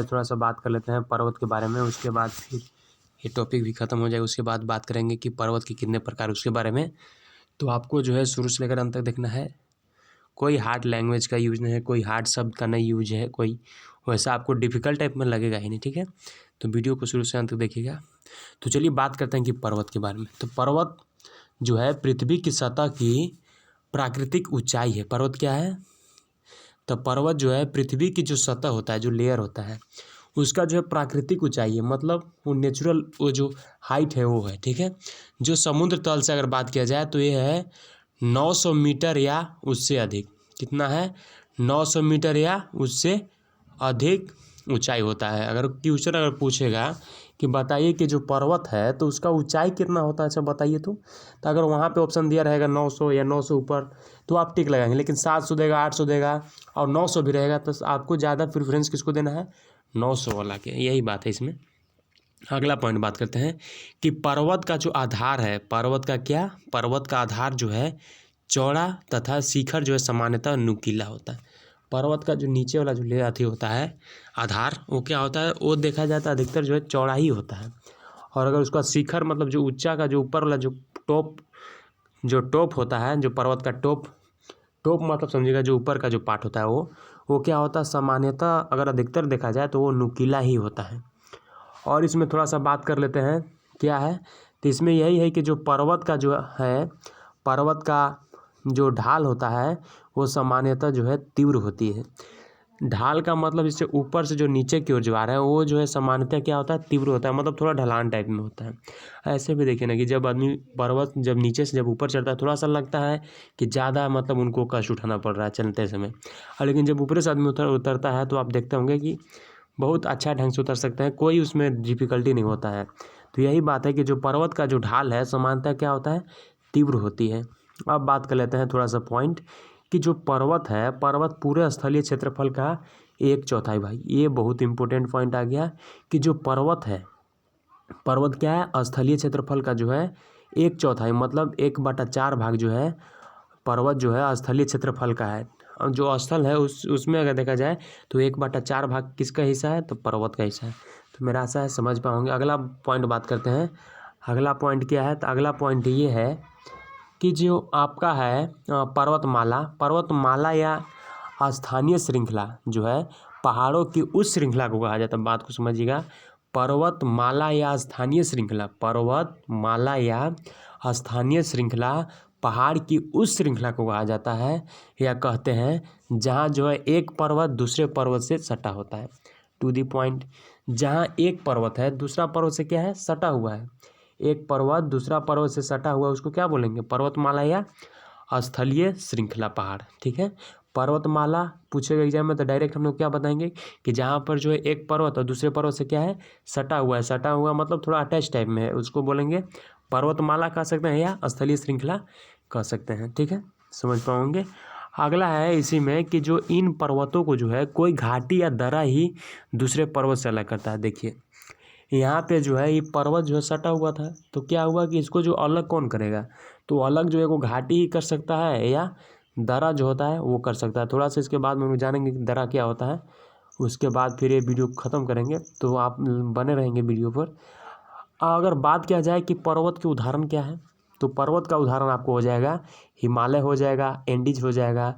थोड़ा सा बात कर लेते हैं पर्वत के बारे में, उसके बाद फिर ये टॉपिक भी ख़त्म हो जाएगा। उसके बाद बात करेंगे कि पर्वत के कितने प्रकार उसके बारे में। तो आपको जो है शुरू से लेकर अंत तक देखना है। कोई हार्ड लैंग्वेज का यूज़ नहीं है, कोई हार्ड शब्द का नहीं यूज है, कोई वैसा आपको डिफ़िकल्ट टाइप में लगेगा ही नहीं, ठीक है। तो वीडियो को शुरू से अंत तक देखिएगा। तो चलिए बात करते हैं कि पर्वत के बारे में। तो पर्वत जो है पृथ्वी की सतह की प्राकृतिक ऊंचाई है। पर्वत क्या है? तो पर्वत जो है पृथ्वी की जो सतह होता है, जो लेयर होता है, उसका जो है प्राकृतिक ऊंचाई है, मतलब वो नेचुरल वो जो हाइट है वो है, ठीक है। जो समुद्र तल से अगर बात किया जाए तो ये है 900 मीटर या उससे अधिक। कितना है? 900 मीटर या उससे अधिक ऊंचाई होता है। अगर क्वेश्चन अगर पूछेगा कि बताइए कि जो पर्वत है तो उसका ऊंचाई कितना होता है, अच्छा बताइए। तो अगर वहाँ पे ऑप्शन दिया रहेगा 900 या 900 ऊपर तो आप टिक लगाएंगे, लेकिन 700 देगा, 800 देगा और 900 भी रहेगा तो आपको ज़्यादा प्रेफरेंस किसको देना है? 900 वाला के। यही बात है इसमें। अगला पॉइंट बात करते हैं कि पर्वत का जो आधार है, पर्वत का क्या? पर्वत का आधार जो है चौड़ा तथा शिखर जो है सामान्यतः नुकीला होता है। पर्वत का जो नीचे वाला जो अथी होता है आधार, वो क्या होता है? वो देखा जाता है अधिकतर जो है चौड़ा ही होता है। और अगर उसका शिखर मतलब जो ऊंचा का जो ऊपर वाला जो टॉप होता है, जो पर्वत का टॉप मतलब समझिएगा जो ऊपर का जो पार्ट होता है वो क्या होता है? सामान्यतः अगर अधिकतर देखा जाए तो वो नुकीला ही होता है। और इसमें थोड़ा सा बात कर लेते हैं क्या है। तो इसमें यही है कि जो पर्वत का जो है, पर्वत का जो ढाल होता है वो सामान्यतः जो है तीव्र होती है। ढाल का मतलब इससे ऊपर से जो नीचे की ओर जो आ रहा है वो जो है सामान्यतः क्या होता है? तीव्र होता है, मतलब थोड़ा ढलान टाइप में होता है। ऐसे भी देखिए ना कि जब आदमी पर्वत जब नीचे से जब ऊपर चढ़ता है थोड़ा सा लगता है कि ज़्यादा मतलब उनको कष्ट उठाना पड़ रहा है चलते समय, और लेकिन जब ऊपर से आदमी उतरता है तो आप देखते होंगे कि बहुत अच्छा ढंग से उतर सकते हैं, कोई उसमें डिफ़िकल्टी नहीं होता है। तो यही बात है कि जो पर्वत का जो ढाल है सामान्यतः क्या होता है? तीव्र होती है। अब बात कर लेते हैं थोड़ा सा पॉइंट कि जो पर्वत है, पर्वत पूरे स्थलीय क्षेत्रफल का 1/4 भाई, ये बहुत इंपॉर्टेंट पॉइंट आ गया कि जो पर्वत है, पर्वत क्या है? स्थलीय क्षेत्रफल का जो है 1/4 मतलब 1/4 भाग जो है पर्वत जो है स्थलीय क्षेत्रफल का है। और जो स्थल है उसमें अगर देखा जाए तो 1/4 भाग किसका हिस्सा है? तो पर्वत का हिस्सा है। तो मेरा आशा है समझ पाओगे। अगला पॉइंट बात करते हैं। अगला पॉइंट क्या है? तो अगला पॉइंट ये है कि जो आपका है पर्वतमाला या स्थानीय श्रृंखला जो है पहाड़ों की उस श्रृंखला को कहा जाता है। बात को समझिएगा। पर्वतमाला या स्थानीय श्रृंखला, पर्वतमाला या स्थानीय श्रृंखला पहाड़ की उस श्रृंखला को कहा जाता है या कहते हैं जहाँ जो है एक पर्वत दूसरे पर्वत से सटा होता है। टू दी पॉइंट, जहाँ एक पर्वत है दूसरा पर्वत से क्या है? सटा हुआ है। एक पर्वत दूसरा पर्वत से सटा हुआ है, उसको क्या बोलेंगे? पर्वतमाला या स्थलीय श्रृंखला पहाड़, ठीक है। पर्वतमाला पूछेगा एग्जाम में तो डायरेक्ट हम लोग क्या बताएंगे कि जहाँ पर जो है एक पर्वत और दूसरे पर्वत से क्या है? सटा हुआ है। सटा हुआ मतलब थोड़ा अटैच टाइप में है, उसको बोलेंगे पर्वतमाला कह सकते हैं या स्थलीय श्रृंखला कह सकते हैं, ठीक है। समझ पाओगे। अगला है इसी में कि जो इन पर्वतों को जो है कोई घाटी या दर्रा ही दूसरे पर्वत से अलग करता है। देखिए यहाँ पे जो है ये पर्वत जो है सटा हुआ था, तो क्या हुआ कि इसको जो अलग कौन करेगा? तो अलग जो है वो घाटी ही कर सकता है या दर्रा जो होता है वो कर सकता है। थोड़ा सा इसके बाद में हम जानेंगे कि दर्रा क्या होता है, उसके बाद फिर ये वीडियो ख़त्म करेंगे, तो आप बने रहेंगे वीडियो पर। अगर बात किया जाए कि पर्वत के उदाहरण क्या है, तो पर्वत का उदाहरण आपको हो जाएगा हिमालय हो जाएगा, एंडीज हो जाएगा,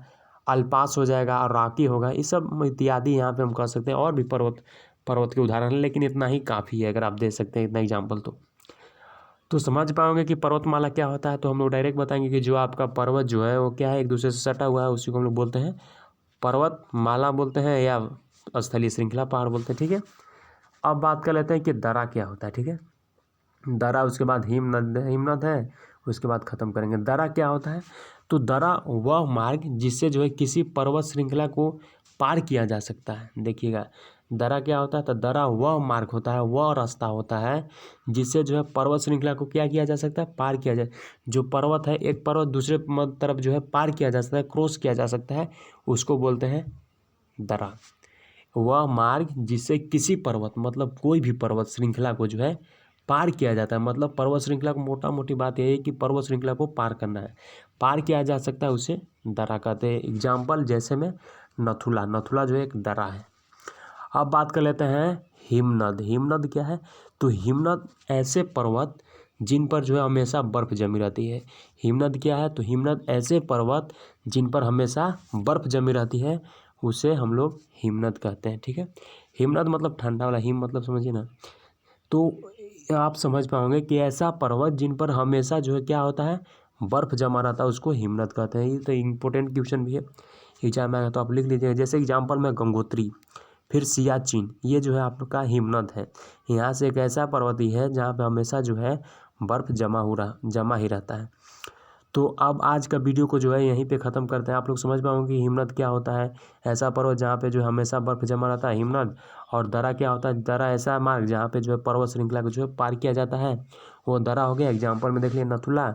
अल्पास हो जाएगा और रॉकी होगा। ये सब इत्यादि यहाँ पे हम कह सकते हैं। और भी पर्वत के उदाहरण है, लेकिन इतना ही काफ़ी है अगर आप दे सकते हैं इतना एग्जाम्पल तो समझ पाओगे कि पर्वतमाला क्या होता है। तो हम लोग डायरेक्ट बताएंगे कि जो आपका पर्वत जो है वो क्या है? एक दूसरे से सटा हुआ है, उसी को हम लोग बोलते हैं पर्वतमाला बोलते हैं या स्थलीय श्रृंखला पहाड़ बोलते हैं, ठीक है। अब बात कर लेते हैं कि दर्रा क्या होता है, ठीक है। दर्रा, उसके बाद हिमनद है, उसके बाद ख़त्म करेंगे। दर्रा क्या होता है? तो दर्रा वह मार्ग जिससे जो है किसी पर्वत श्रृंखला को पार किया जा सकता है। देखिएगा दर्रा क्या होता है? तो दर्रा वह मार्ग होता है, वह रास्ता होता है जिससे जो है पर्वत श्रृंखला को क्या किया जा सकता है? पार किया जाए। जो पर्वत है, एक पर्वत दूसरे तरफ जो है पार किया जा सकता है, क्रॉस किया जा सकता है, उसको बोलते हैं दर्रा। वह मार्ग जिससे किसी पर्वत मतलब कोई भी पर्वत श्रृंखला को जो है पार किया जाता है। मतलब पर्वत श्रृंखला को मोटा मोटी बात यह है कि पर्वत श्रृंखला को पार करना है, पार किया जा सकता है, उसे दर्रा कहते हैं। एग्जाम्पल जैसे में नथुला जो है एक दर्रा है। अब बात कर लेते हैं हिमनद। हिमनद क्या है? तो हिमनद ऐसे पर्वत जिन पर जो है हमेशा बर्फ़ जमी रहती है। हिमनद क्या है? तो हिमनद ऐसे पर्वत जिन पर हमेशा बर्फ़ जमी रहती है, उसे हम लोग हिमनद कहते हैं। ठीक है, हिमनद मतलब ठंडा वाला, हिम मतलब समझिए ना। तो आप समझ पाओगे कि ऐसा पर्वत जिन पर हमेशा जो है क्या होता है, बर्फ़ जमा रहता है, उसको हिमनद कहते हैं। ये तो इम्पोर्टेंट क्वेश्चन भी है एग्जाम में आएगा, तो आप लिख लीजिएगा। जैसे एग्जाम्पल में गंगोत्री, फिर सियाचिन, ये जो है आपका हिमनद है। यहाँ से एक ऐसा पर्वत ही है जहाँ पे हमेशा जो है बर्फ़ जमा ही रहता है। तो अब आज का वीडियो को जो है यहीं पे ख़त्म करते हैं। आप लोग समझ पाओगे कि हिमनद क्या होता है। ऐसा पर्वत जहाँ पे जो हमेशा बर्फ़ जमा रहता है, हिमनद। और दर्रा क्या होता है? दर्रा ऐसा मार्ग जहाँ पे जो है पर्वत श्रृंखला को जो है पार किया जाता है, वो दर्रा हो गया। एग्जाम्पल में देख लिए नथुला।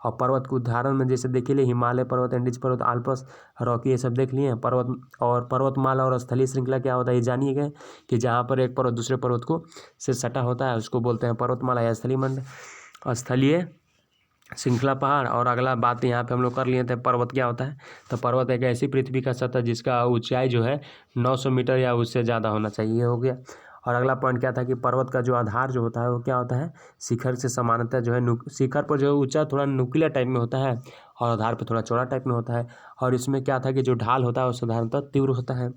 और पर्वत के उदाहरण में जैसे देख लिए हिमालय पर्वत, एंडीज पर्वत, आल्प्स, रॉकी, ये सब देख लिए पर्वत। और पर्वतमाला और स्थलीय श्रृंखला क्या होता है, ये जानिए गए कि जहाँ पर एक पर्वत दूसरे पर्वत को से सटा होता है, उसको बोलते हैं पर्वतमाला या स्थलीय श्रृंखला पहाड़। और अगला बात यहाँ पे हम लोग कर लिए थे, पर्वत क्या होता है? तो पर्वत एक ऐसी पृथ्वी का सतह जिसका ऊंचाई जो है 900 मीटर या उससे ज़्यादा होना चाहिए, ये हो गया। और अगला पॉइंट क्या था कि पर्वत का जो आधार जो होता है वो क्या होता है? शिखर से समानांतर जो है शिखर पर जो है ऊंचा थोड़ा नुकीला टाइप में होता है, और आधार पर थोड़ा चौड़ा टाइप में होता है। और इसमें क्या था कि जो ढाल होता है वो साधारणतः तीव्र होता है।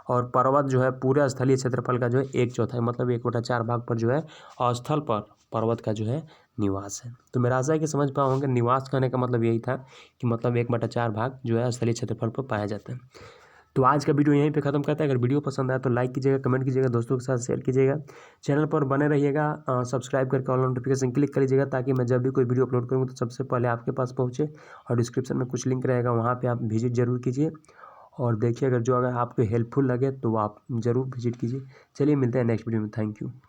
और पर्वत जो है पूरे स्थलीय क्षेत्रफल का जो है 1/4 मतलब 1/4 भाग पर जो है अस्थल पर पर्वत का जो है निवास है। तो मेरा आशा है कि समझ पाए होंगे। निवास कहने का मतलब यही था कि मतलब 1/4 भाग जो है स्थलीय क्षेत्रफल पर पाया जाता है। तो आज का वीडियो यहीं पे ख़त्म करते हैं। अगर वीडियो पसंद आया तो लाइक कीजिएगा, कमेंट कीजिएगा, दोस्तों के साथ शेयर कीजिएगा। चैनल पर बने रहिएगा, सब्सक्राइब करके ऑल नोटिफिकेशन क्लिक कर लीजिएगा, ताकि मैं जब भी कोई वीडियो अपलोड करूँगा तो सबसे पहले आपके पास पहुँचे। और डिस्क्रिप्शन में कुछ लिंक रहेगा, वहाँ पर आप विजिट जरूर कीजिए और देखिए। अगर आपको हेल्पफुल लगे तो आप ज़रूर विजिट कीजिए। चलिए मिलते हैं नेक्स्ट वीडियो में। Thank you.